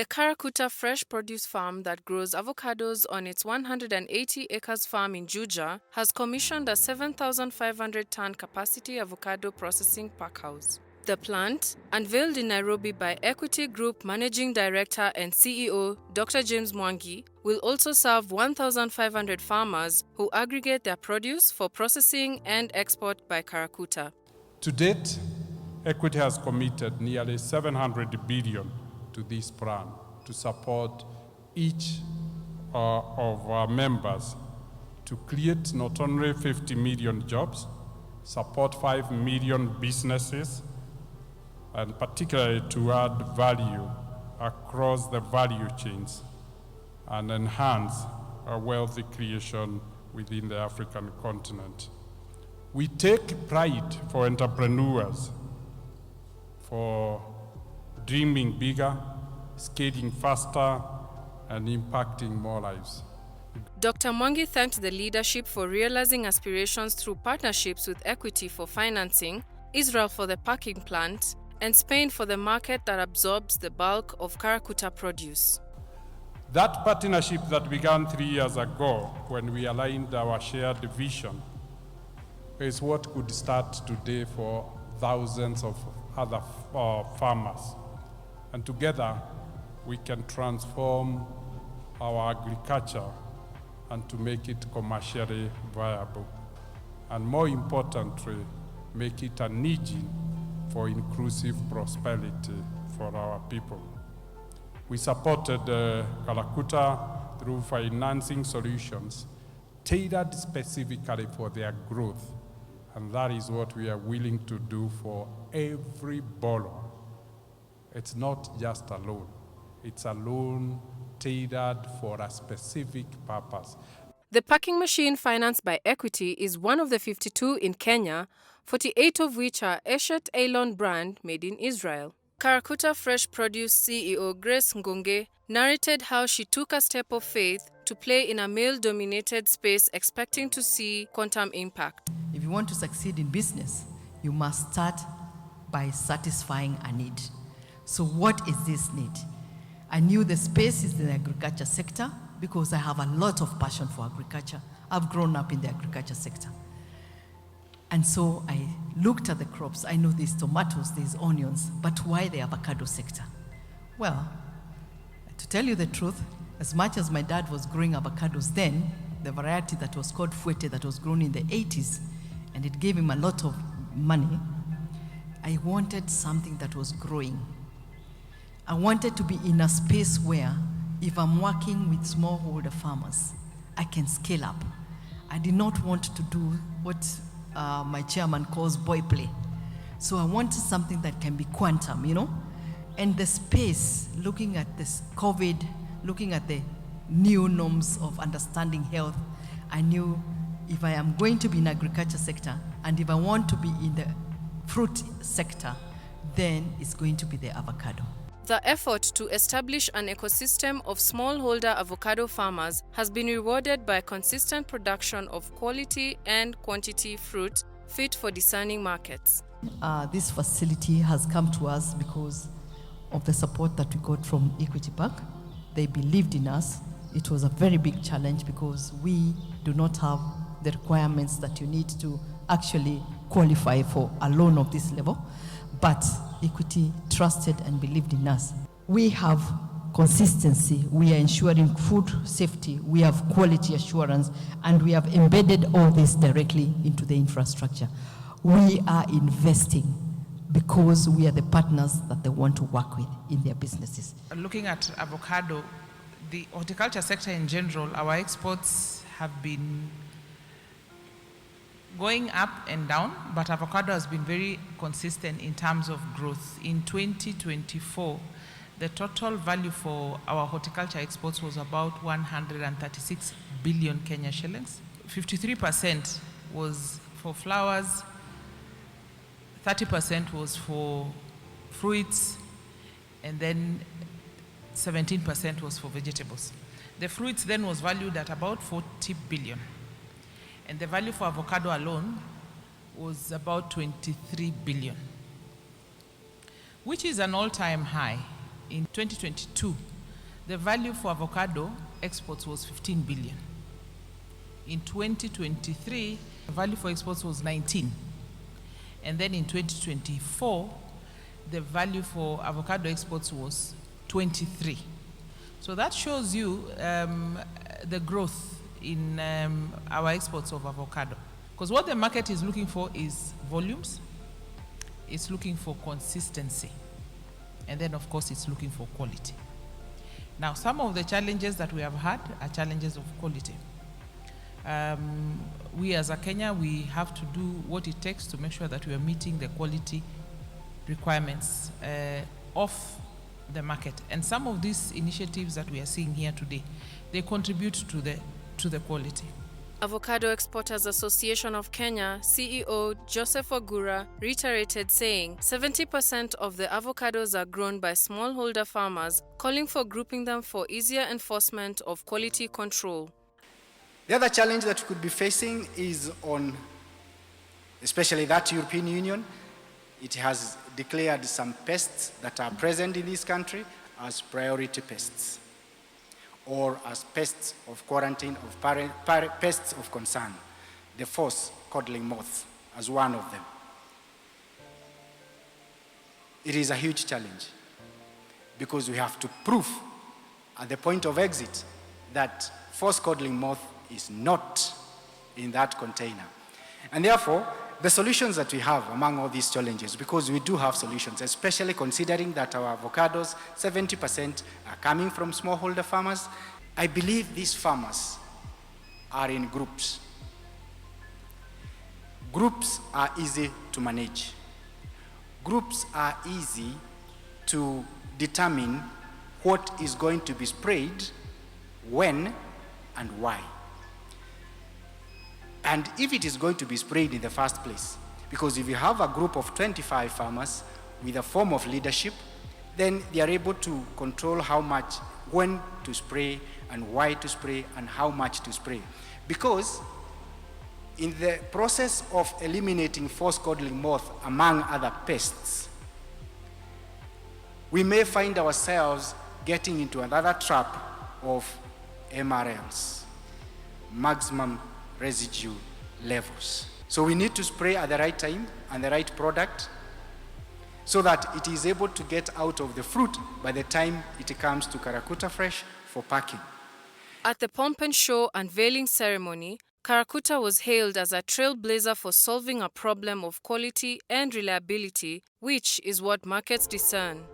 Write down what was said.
The Karakuta Fresh Produce farm that grows avocados on its 180 acres farm in Juja has commissioned a 7,500-ton capacity avocado processing packhouse. The plant, unveiled in Nairobi by Equity Group Managing Director and CEO Dr. James Mwangi, will also serve 1,500 farmers who aggregate their produce for processing and export by Karakuta. To date, Equity has committed nearly 700 billion to this plan to support each of our members to create not only 50 million jobs, support 5 million businesses, and particularly to add value across the value chains and enhance a wealthy creation within the African continent. We take pride for entrepreneurs, for dreaming bigger, scaling faster, and impacting more lives. Dr. Mwangi thanked the leadership for realizing aspirations through partnerships with Equity for financing, Israel for the packing plant, and Spain for the market that absorbs the bulk of Karakuta produce. That partnership that began 3 years ago when we aligned our shared vision is what could start today for thousands of other farmers. And together, we can transform our agriculture and to make it commercially viable. And more importantly, make it an engine for inclusive prosperity for our people. We supported Karakuta through financing solutions tailored specifically for their growth. And that is what we are willing to do for every borrower. It's not just a loan. It's a loan tailored for a specific purpose. The packing machine financed by Equity is one of the 52 in Kenya, 48 of which are Eshet Elon brand made in Israel. Karakuta Fresh Produce CEO Grace Ngonge narrated how she took a step of faith to play in a male-dominated space expecting to see quantum impact. If you want to succeed in business, you must start by satisfying a need. So what is this need? I knew the space is in the agriculture sector because I have a lot of passion for agriculture. I've grown up in the agriculture sector. And so I looked at the crops. I know there's tomatoes, there's onions, but why the avocado sector? Well, to tell you the truth, as much as my dad was growing avocados then, the variety that was called Fuete that was grown in the 80s, and it gave him a lot of money, I wanted something that was growing. I wanted to be in a space where if I'm working with smallholder farmers, I can scale up. I did not want to do what my chairman calls boy play. So I wanted something that can be quantum, you know? And the space, looking at this COVID, looking at the new norms of understanding health, I knew if I am going to be in the agriculture sector and if I want to be in the fruit sector, then it's going to be the avocado. The effort to establish an ecosystem of smallholder avocado farmers has been rewarded by consistent production of quality and quantity fruit fit for discerning markets. This facility has come to us because of the support that we got from Equity Bank. They believed in us. It was a very big challenge because we do not have the requirements that you need to actually qualify for a loan of this level. But Equity trusted and believed in us. We have consistency, we are ensuring food safety, we have quality assurance, and we have embedded all this directly into the infrastructure. We are investing because we are the partners that they want to work with in their businesses. Looking at avocado, the horticulture sector in general, our exports have been going up and down, but avocado has been very consistent in terms of growth. In 2024, the total value for our horticulture exports was about 136 billion Kenya shillings. 53% was for flowers, 30% was for fruits, and then 17% was for vegetables. The fruits then was valued at about 40 billion. And the value for avocado alone was about 23 billion, which is an all-time high. In 2022, the value for avocado exports was 15 billion. In 2023, the value for exports was 19. And then in 2024, the value for avocado exports was 23. So that shows you the growth in our exports of avocado. Because what the market is looking for is volumes, it's looking for consistency, and then of course it's looking for quality. Now, some of the challenges that we have had are challenges of quality. We as a Kenya, we have to do what it takes to make sure that we are meeting the quality requirements of the market. And some of these initiatives that we are seeing here today, they contribute to the quality. Avocado Exporters Association of Kenya CEO Joseph Ogura reiterated, saying 70% of the avocados are grown by smallholder farmers, calling for grouping them for easier enforcement of quality control. The other challenge that we could be facing is on, especially that European Union. It has declared some pests that are present in this country as priority pests, or as pests of quarantine, of pests of concern. The false codling moth as one of them. It is a huge challenge because we have to prove at the point of exit that false codling moth is not in that container. And therefore, the solutions that we have among all these challenges, because we do have solutions, especially considering that our avocados, 70% are coming from smallholder farmers. I believe these farmers are in groups. Groups are easy to manage. Groups are easy to determine what is going to be sprayed, when, and why. And if it is going to be sprayed in the first place, because if you have a group of 25 farmers with a form of leadership, then they are able to control how much, when to spray, and why to spray, and how much to spray. Because in the process of eliminating false codling moth, among other pests, we may find ourselves getting into another trap of MRLs, maximum residue levels. So we need to spray at the right time and the right product so that it is able to get out of the fruit by the time it comes to Karakuta Fresh for packing. At the Pomp and Show unveiling ceremony, Karakuta was hailed as a trailblazer for solving a problem of quality and reliability, which is what markets discern.